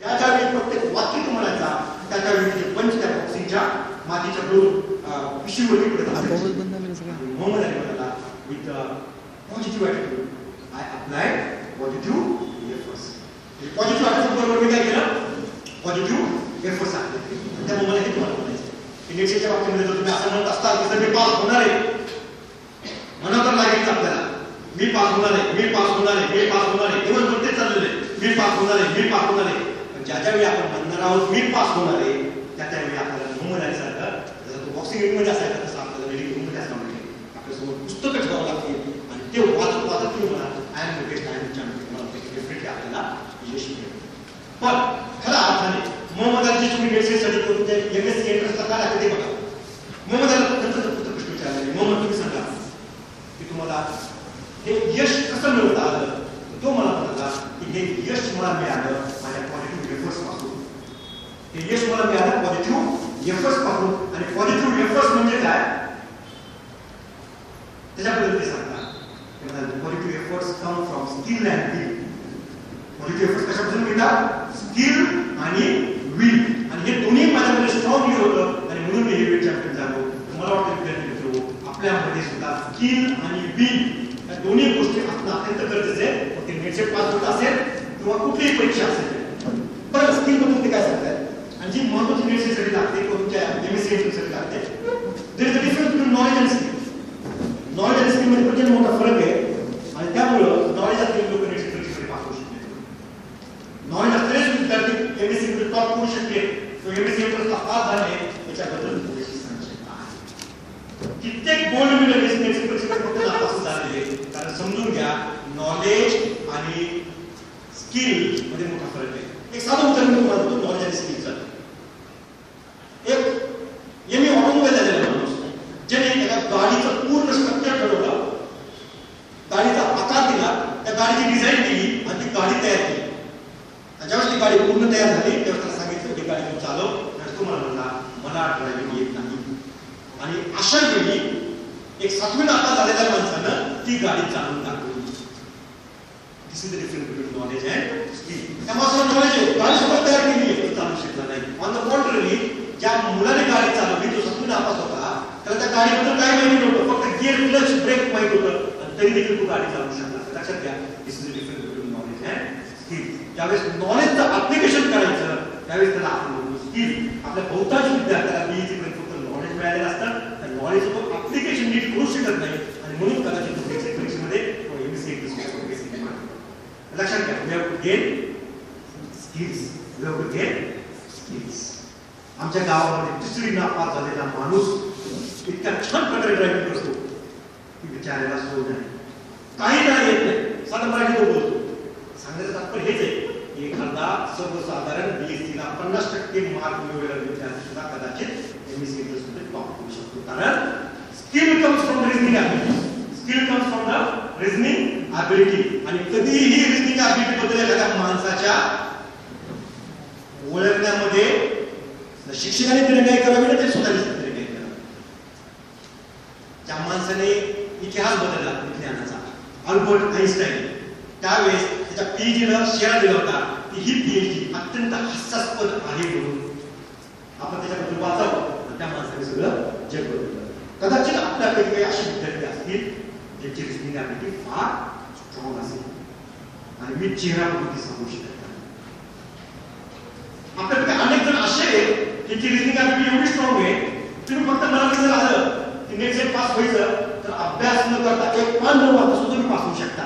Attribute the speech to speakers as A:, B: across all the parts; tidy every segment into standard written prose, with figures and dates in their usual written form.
A: त्यावेळी प्रत्येक वाक्य तुम्हाला जा त्यावेळी ते पंच त्या बॉक्सिंगच्या मातीच्या दोन पिशवीवरती पडत असायचे. मोहम्मद अली म्हणाला with positive attitude I applied positive efforts. Positive attitude बरोबर मी काय केलं पॉझिटिव्ह एफर्ट्स आहे. त्यामुळे मला हे तुम्हाला म्हणायचं इंग्लिशच्या बाबतीमध्ये जर तुम्ही असं म्हणत असताल की सर मी पास होणार आहे म्हणा तर लागेल आपल्याला मी पास होणार आहे मी पास होणार आहे मी पास होणार आहे दिवस म्हणते चाललेलं आहे मी पास होणार आहे मी पास होणार आहे. पण ज्यावेळी आपण म्हणणार आहोत मी पास होणार आहे त्यावेळी आपल्याला मोहम्मद अली सारखं जसं तो बॉक्सिंग मध्ये असायचा तसं आपल्याला मेडिकल मध्ये असणार म्हणजे आपल्यासमोर पुस्तकं ठेवावं लागतील आणि ते वाचत वाचत तुम्ही म्हणा I am best I am champion मला डेफिनेटली आपल्याला यश मिळेल. पण खऱ्या अर्थाने मोहम्मद अलीची तुम्ही मेसेज स्टडी करून ते एमएससी एंट्रन्सला काय लागते ते बघा. मोहम्मद अली नंतर पुस्तक प्रश्न विचारला मोहम्मद तुम्ही सांगा की तुम्हाला हे यश कसं मिळवता आलं. तो मला म्हणाला की हे यश मला मिळालं माझ्या पॉझिटिव्ह एफर्ट्स पासून. हे यश मला मिळालं पॉझिटिव्ह एफर्ट्स पासून आणि पॉझिटिव्ह एफर्ट्स म्हणजे काय त्याच्याबद्दल ते सांगतात. Positive efforts come from skill and will. Positive efforts कशापासून मिळतात स्किल आणि विल आणि हे दोन्ही माझ्यामध्ये स्ट्रॉंगली होतं आणि म्हणून मी हेवीवेट चॅम्पियन झालो. मला वाटतं विद्यार्थी मित्र आपल्यामध्ये सुद्धा स्किल आणि विल या दोन्ही गोष्टी असणं अत्यंत गरजेचं आहे. मग ते नेटचे पास होत असेल किंवा कुठलीही परीक्षा असेल. पण स्किल बद्दल ते काय सांगतात आणि जी महत्वाची नेटसाठी लागते किंवा तुमच्या एमएससी एंट्रन्ससाठी लागते there is a difference between knowledge and skill. Knowledge आणि स्किल मध्ये प्रचंड मोठा फरक आहे आणि त्यामुळं नॉलेज असलेले लोक नेटची परीक्षेमध्ये पास होऊ शकते. नॉलेज असलेलेच विद्यार्थी एमएससी मध्ये टॉप करू शकते किंवा एमएससी एंट्रन्सला पास झाले याच्याबद्दल थोडीशी संशय आहे. कित्येक गोल्ड मेडल नेटची परीक्षेमध्ये फक्त नापास झालेले कारण समजून घ्या नॉलेज आणि स्किल मध्ये मोठा फरक आहे. एक साधं उदाहरण तुम्हाला देतो नॉलेज आणि स्किलचं. एक एमए ऑटोमोबाईल झालेला माणूस ज्याने एका गाडीचं पूर्ण स्ट्रक्चर ठरवलं गाडीचा आकार दिला त्या गाडीची डिझाईन केली आणि ती गाडी तयार केली आणि ज्यावेळेस ती गाडी पूर्ण तयार झाली त्यावेळेस त्याला सांगितलं की गाडी तू चालव आणि तो मला म्हणला मला ड्रायव्हिंग येत नाही. आणि अशा वेळी एक 7वी नापास झालेल्या माणसानं ती गाडी चालवून दाखवली. This is the difference between knowledge and skill. त्या माणसाला नॉलेज आहे गाडी स्वतः तयार केली आहे पण चालू शकला नाही. ऑन द कॉन्ट्ररी ज्या मुलाने गाडी चालवली जो 7वी नापास होता त्याला त्या गाडीबद्दल काय माहिती नव्हतं फक्त गिअर क्लच ब्रेक माहित होतं आणि तरी देखील तो गाडी चालवू शकला. लक्षात घ्या this is the difference between knowledge and skill. ज्यावेळेस नॉलेजचं ऍप्लिकेशन करायचं त्यावेळेस त्याला आपण स्किल. आपल्या बहुतांश विद्यार्थ्याला बीएससी पर्यंत फक्त नॉलेज मिळालेलं असतं त्या नॉलेजचं तो ऍप्लिकेशन नीट करू शकत नाही आणि म्हणून कदाचित परीक्षेमध्ये एमएससी लक्षात घ्या. We have to gain skills. We have to gain skills. आमच्या गावामध्ये 3री नापास झालेला माणूस इतक्या छान प्रकारे ड्रायव्हिंग करतो की विचारायला सोय नाही. काही त्याला येत नाही साधा मराठी तो बोलतो. सांगायचं तात्पर्य हेच आहे एखादा सर्वसाधारण बीएससीला 50% मार्क मिळवलेला विद्यार्थी सुद्धा कदाचित एमएससी मध्ये टॉप करू शकतो. कारण skill comes from reasoning ability. Skill comes from the reasoning ability आणि कधीही रिझनिंग ॲबिलिटी बद्दल एखाद्या माणसाच्या ओळखण्यामध्ये शिक्षकाने तरी काही करावे ना ते स्वतःने तरी काही करावं. ज्या माणसाने इतिहास बदलला विज्ञानाचा अल्बर्ट आइन्स्टाईन त्यावेळेस त्याच्या पीएचडीला शेअर दिला होता की ही पीएचडी अत्यंत हास्यास्पद आहे म्हणून आपण त्याच्याबद्दल वाचावं आणि त्या माणसाने सगळं जग बदललं. कदाचित आपल्याकडे काही असे विद्यार्थी असतील ज्यांची रिझनिंग ॲबिलिटी फार स्ट्रॉंग असेल आणि मी चेहरा बघून सांगू शकत नाही. आपल्याकडे अनेक जण असे आहेत ज्यांची रिझनिंग ॲबिलिटी एवढी स्ट्रॉंग आहे तुम्ही फक्त मला जर आलं की नेट सेट पास व्हायचं तर अभ्यास न करता एक 5 नंबर सुद्धा तुम्ही पास होऊ शकता.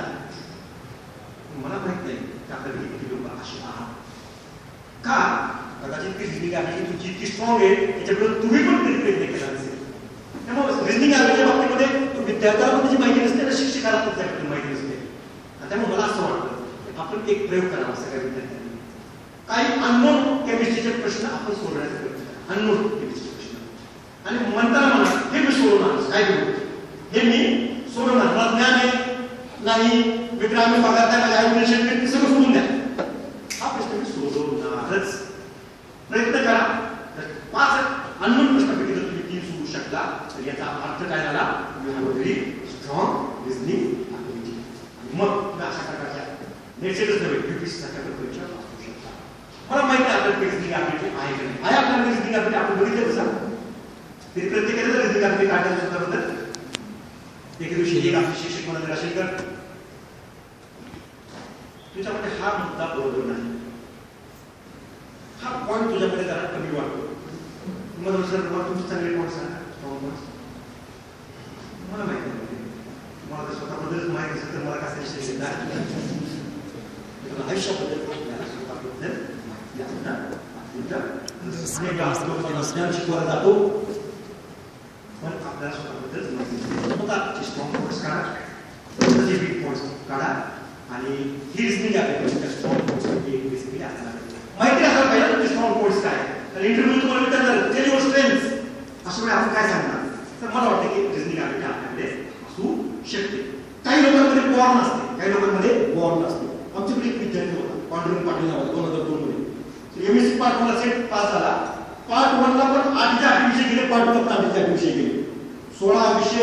A: मला माहित नाही की आपल्याकडे किती लोक असे आहात का कदाचित ती रिझनिंग ॲबिलिटी तुमची इतकी स्ट्रॉंग आहे त्याच्याबद्दल तुम्ही पण कधी प्रयत्न केला नसेल. त्यामुळे रिझनिंग ॲबिलिटीच्या बाबतीमध्ये विद्यार्थ्याला त्याची माहिती नसते ना शिक्षकाला पण त्याबद्दल माहिती नसते. त्यामुळे मला असं वाटतं आपण एक प्रयोग करावा सगळ्या विद्यार्थ्यांनी. काही अननोन केमिस्ट्रीचे प्रश्न आपण सोडवण्याचा प्रयत्न करा. अननोन केमिस्ट्री प्रश्न आणि म्हणताना म्हणा हे मी सोडवणार काय करू हे मी सोडवणार मला ज्ञान आहे नाही मी ग्रामीण भागात आहे माझ्या आई शेतकरी ते सगळं सोडून द्या. हा प्रश्न मी सोडवणारच. प्रयत्न करा. 5 अननोन प्रश्नापैकी जर तुम्ही 3 सोडवू शकला तर याचा अर्थ काय झाला you have a very strong reasoning ability. आणि मग तुम्ही अशा प्रकारच्या नेटसेटच नव्हे यूपीएससी सारख्या परीक्षा पास होऊ शकता. मला आपल्याकडे रिझनिंग ॲबिलिटी आहे का नाही? आहे आपल्याकडे रिझनिंग ॲबिलिटी? आपण बघितलं कसं तरी प्रत्येकाला रिझनिंग ॲबिलिटी काढायला सुद्धा बद्दल एके दिवशी एक आपले शिक्षक म्हणाले, राशीकर तुझ्यामध्ये हा मुद्दा बरोबर नाही, हा पॉईंट तुझ्यामध्ये जरा कमी वाटतो. मला सर तुमचे चांगले पॉईंट सांगा, स्ट्रॉंग पॉईंट. मला माहिती नाही, तुम्हाला तर स्वतःबद्दलच माहिती असेल तर मला कसं विषय घेता आयुष्याबद्दल आपल्याला स्वतःबद्दल माहिती असणं शिकवला जातो, पण आपल्याला स्वतःबद्दल माहिती स्ट्रॉंग पॉईंट्स काढा, स्वतःचे वीक पॉईंट्स काढा आणि ही रिझनिंग ॲबिलिटी त्या स्ट्रॉंग पॉईंट्समध्ये एक बेसिकली असणार माहिती असायला पाहिजे तुमचे स्ट्रॉंग पॉईंट्स काय. तर इंटरव्ह्यू तुम्हाला विचारणार टेल युअर स्ट्रेंथ्स, अशा वेळी आपण काय सांगणार? तर मला वाटतं की रिझनिंग ॲबिलिटी आपल्याकडे असू शकते. काही लोकांमध्ये बॉर्न असते, काही लोकांमध्ये बॉर्न नसते. आमच्याकडे एक विद्यार्थी होता पांडुरंग पाटील नावाचा 2002 मध्ये एमएससी पार्ट 1 ला सेट पास झाला. पार्ट 1 ला पण 8 विषय गेले, पार्ट 2 ला 8 विषय गेले, 16 विषय